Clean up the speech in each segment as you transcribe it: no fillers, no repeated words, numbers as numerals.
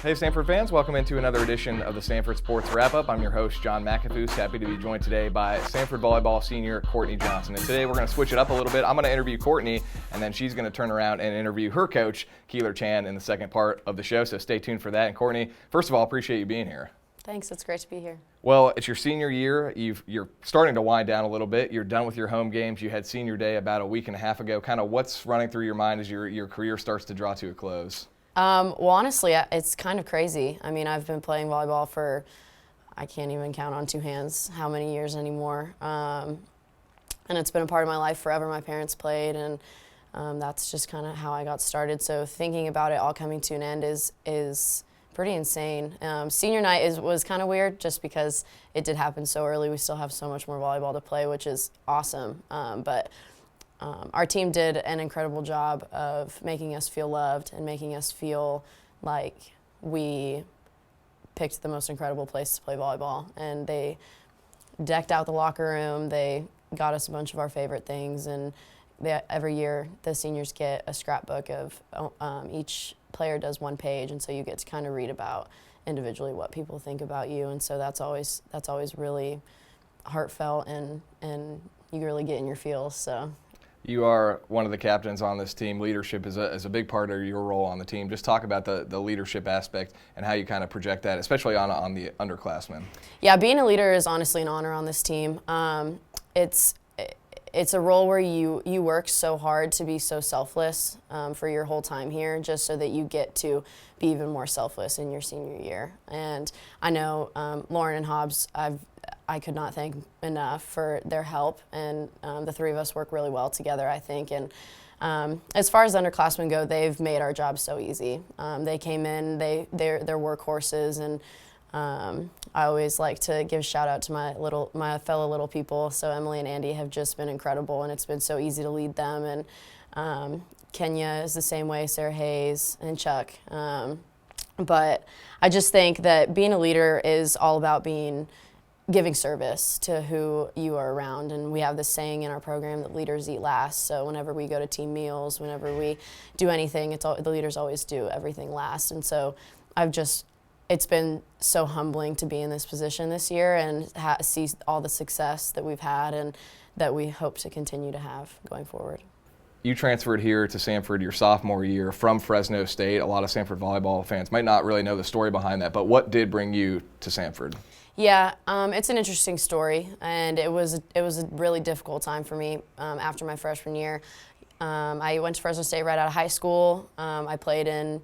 Hey Samford fans, welcome into another edition of the Samford Sports Wrap-Up. I'm your host, John McAfoose. Happy to be joined today by Samford volleyball senior Courtney Johnson. And today we're going to switch it up a little bit. I'm going to interview Courtney, and then she's going to turn around and interview her coach, Keeler Chan, in the second part of the show. So stay tuned for that. And Courtney, first of all, appreciate you being here. Thanks, it's great to be here. Well, it's your senior year. You're starting to wind down a little bit. You're done with your home games. You had senior day about a week and a half ago. Kind of what's running through your mind as your career starts to draw to a close? Well, honestly, it's kind of crazy. I mean, I've been playing volleyball for, I can't even count on two hands how many years anymore. And it's been a part of my life forever. My parents played, and that's just kind of how I got started. So thinking about it all coming to an end is pretty insane. Senior night was kind of weird just because it did happen so early. We still have so much more volleyball to play, which is awesome. But our team did an incredible job of making us feel loved and making us feel like we picked the most incredible place to play volleyball. And they decked out the locker room. They got us a bunch of our favorite things. And every year the seniors get a scrapbook of each player does one page. And so you get to kind of read about individually what people think about you. And so that's always really heartfelt and you really get in your feels. So. You are one of the captains on this team. Leadership is a big part of your role on the team. Just talk about the leadership aspect and how you kind of project that, especially on the underclassmen. Yeah, being a leader is honestly an honor on this team. It's a role where you work so hard to be so selfless for your whole time here, just so that you get to be even more selfless in your senior year. And I know Lauren and Hobbs, I could not thank enough for their help, and the three of us work really well together, I think. And as far as underclassmen go, they've made our job so easy. They came in, they're workhorses, and I always like to give a shout out to my fellow little people. So Emily and Andy have just been incredible, and it's been so easy to lead them. And Kenya is the same way, Sarah Hayes and Chuck. But I just think that being a leader is all about giving service to who you are around. And we have this saying in our program that leaders eat last. So whenever we go to team meals, whenever we do anything, the leaders always do everything last. And so it's been so humbling to be in this position this year and see all the success that we've had and that we hope to continue to have going forward. You transferred here to Samford your sophomore year from Fresno State. A lot of Samford volleyball fans might not really know the story behind that, but what did bring you to Samford? Yeah, it's an interesting story, and it was a really difficult time for me after my freshman year. I went to Fresno State right out of high school. I played in,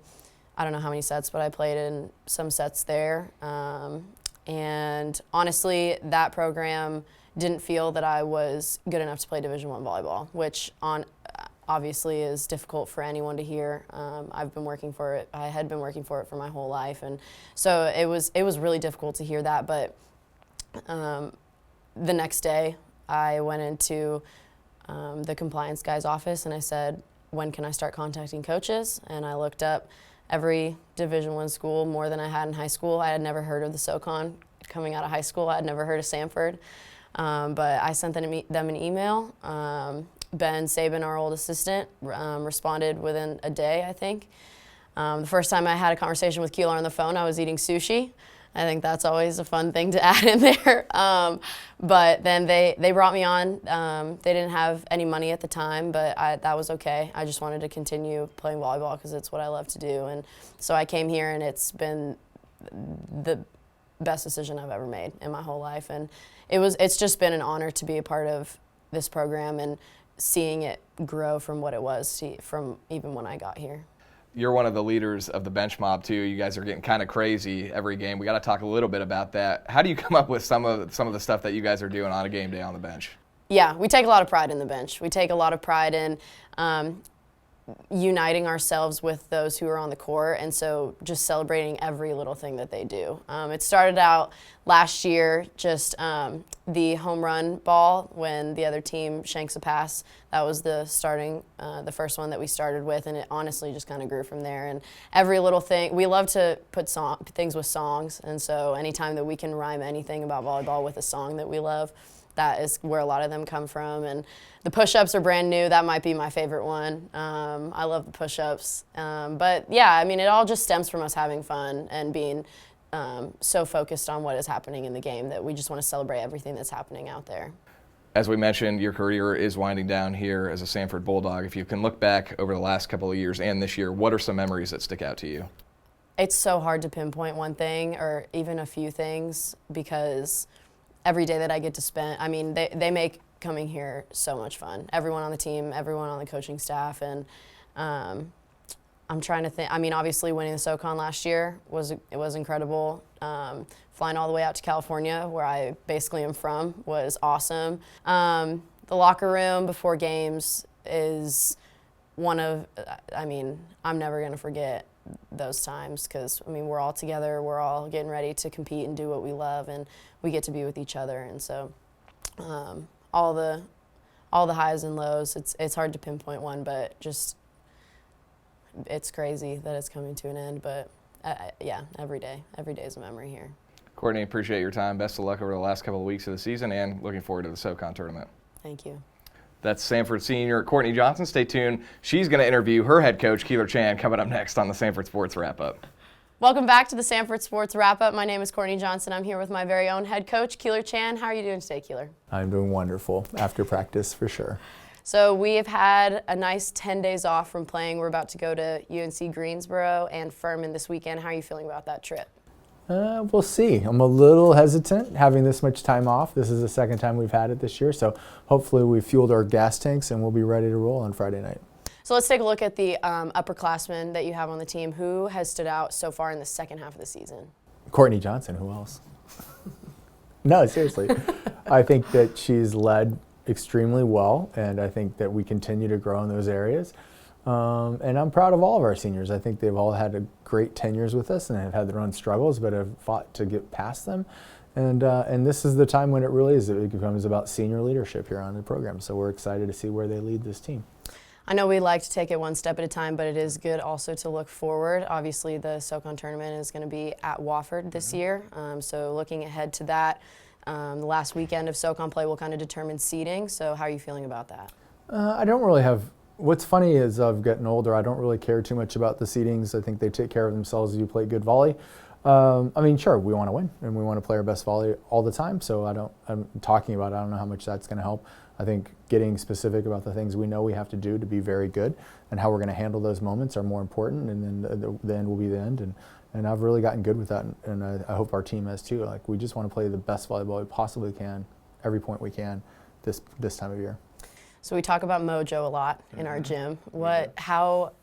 I don't know how many sets, but I played in some sets there. And honestly, that program didn't feel that I was good enough to play Division I volleyball, which obviously is difficult for anyone to hear. I've been working for it. I had been working for it for my whole life, and so it was really difficult to hear that. But the next day, I went into the compliance guy's office and I said, "When can I start contacting coaches?" And I looked up every Division I school more than I had in high school. I had never heard of the SoCon coming out of high school. I had never heard of Samford, but I sent them an email. Ben Sabin, our old assistant, responded within a day, I think. The first time I had a conversation with Keeler on the phone, I was eating sushi. I think that's always a fun thing to add in there. But then they brought me on. They didn't have any money at the time, but that was okay. I just wanted to continue playing volleyball because it's what I love to do. And so I came here, and it's been the best decision I've ever made in my whole life. And it's just been an honor to be a part of this program and seeing it grow from what it was from even when I got here. You're one of the leaders of the bench mob too. You guys are getting kind of crazy every game. We got to talk a little bit about that. How do you come up with some of the stuff that you guys are doing on a game day on the bench? Yeah, we take a lot of pride in the bench. We take a lot of pride in uniting ourselves with those who are on the court, and so just celebrating every little thing that they do. It started out last year, just the home run ball when the other team shanks a pass. That was the first one that we started with, and it honestly just kind of grew from there. And every little thing, we love to put things with songs, and so anytime that we can rhyme anything about volleyball with a song that we love, that is where a lot of them come from. And the push-ups are brand new. That might be my favorite one. I love the push-ups. But yeah, I mean, it all just stems from us having fun and being so focused on what is happening in the game that we just want to celebrate everything that's happening out there. As we mentioned, your career is winding down here as a Samford Bulldog. If you can look back over the last couple of years and this year, what are some memories that stick out to you? It's so hard to pinpoint one thing or even a few things because every day that I get to spend, I mean, they make coming here so much fun. Everyone on the team, everyone on the coaching staff, and I'm trying to think. I mean, obviously winning the SoCon last year was incredible. Flying all the way out to California, where I basically am from, was awesome. The locker room before games is one of, I mean, I'm never going to forget those times because, I mean, we're all together, we're all getting ready to compete and do what we love, and we get to be with each other. And so all the highs and lows, it's hard to pinpoint one, but just it's crazy that it's coming to an end. But yeah, every day is a memory here. Courtney, appreciate your time. Best of luck over the last couple of weeks of the season and looking forward to the SoCon tournament. Thank you. That's Samford senior Courtney Johnson. Stay tuned. She's going to interview her head coach, Keeler Chan, coming up next on the Samford Sports Wrap-Up. Welcome back to the Samford Sports Wrap-Up. My name is Courtney Johnson. I'm here with my very own head coach, Keeler Chan. How are you doing today, Keeler? I'm doing wonderful after practice for sure. So we have had a nice 10 days off from playing. We're about to go to UNC Greensboro and Furman this weekend. How are you feeling about that trip? We'll see. I'm a little hesitant having this much time off. This is the second time we've had it this year, so hopefully we've fueled our gas tanks and we'll be ready to roll on Friday night. So let's take a look at the upperclassmen that you have on the team. Who has stood out so far in the second half of the season? Courtney Johnson, who else? No, seriously. I think that she's led extremely well, and I think that we continue to grow in those areas. And I'm proud of all of our seniors. I think they've all had a great tenures with us and have had their own struggles, but have fought to get past them. And this is the time when it really is. It becomes about senior leadership here on the program. So we're excited to see where they lead this team. I know we like to take it one step at a time, but it is good also to look forward. Obviously, the SoCon tournament is going to be at Wofford this year. So looking ahead to that, the last weekend of SoCon play will kind of determine seeding. So how are you feeling about that? I don't really have. What's funny is I've gotten older. I don't really care too much about the seedings. I think they take care of themselves as you play good volley. I mean, sure, we want to win and we want to play our best volley all the time. So I'm talking about it. I don't know how much that's going to help. I think getting specific about the things we know we have to do to be very good and how we're going to handle those moments are more important. And then the end will be the end. And I've really gotten good with that. And I hope our team has too. Like, we just want to play the best volleyball we possibly can, every point we can this time of year. So we talk about mojo a lot in our gym. How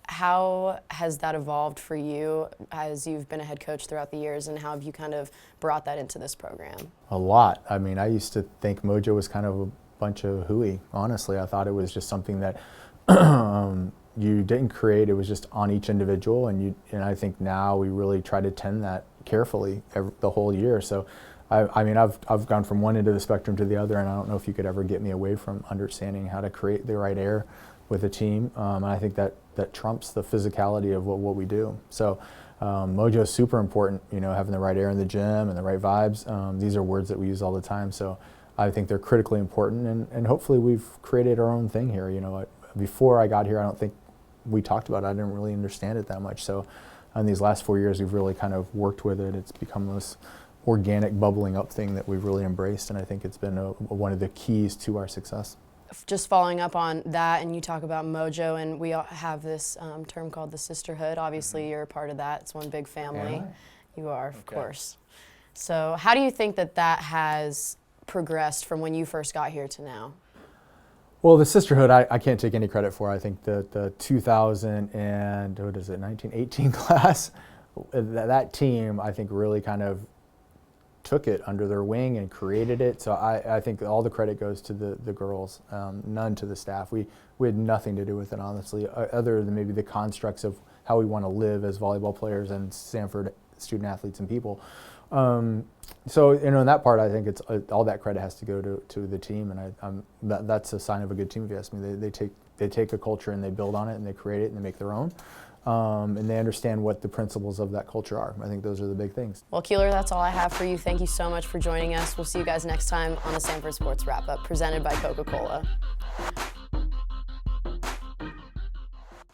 has that evolved for you as you've been a head coach throughout the years, and how have you kind of brought that into this program? A lot. I mean, I used to think mojo was kind of a bunch of hooey. Honestly, I thought it was just something that you didn't create. It was just on each individual, and I think now we really try to tend that carefully the whole year. So. I mean, I've gone from one end of the spectrum to the other, and I don't know if you could ever get me away from understanding how to create the right air with a team. And I think that trumps the physicality of what we do. So mojo is super important, you know, having the right air in the gym and the right vibes. These are words that we use all the time. So I think they're critically important, and hopefully we've created our own thing here. You know, before I got here, I don't think we talked about it. I didn't really understand it that much. So in these last 4 years, we've really kind of worked with it. It's become this organic bubbling up thing that we've really embraced, and I think it's been one of the keys to our success. Just following up on that, and you talk about mojo, and we all have this term called the sisterhood. Obviously, you're a part of that. It's one big family. Yeah. You are, of course. So how do you think that has progressed from when you first got here to now? Well, the sisterhood, I can't take any credit for. I think the 1918 class, that team, I think really kind of took it under their wing and created it. So I think all the credit goes to the girls, none to the staff. We had nothing to do with it, honestly, other than maybe the constructs of how we want to live as volleyball players and Samford student athletes and people. So, you know, in that part, I think it's all that credit has to go to the team, and that's a sign of a good team, if you ask me. They take they take a culture and they build on it and they create it and they make their own. And they understand what the principles of that culture are. I think those are the big things. Well, Keeler, that's all I have for you. Thank you so much for joining us. We'll see you guys next time on the Samford Sports Wrap-Up, presented by Coca-Cola.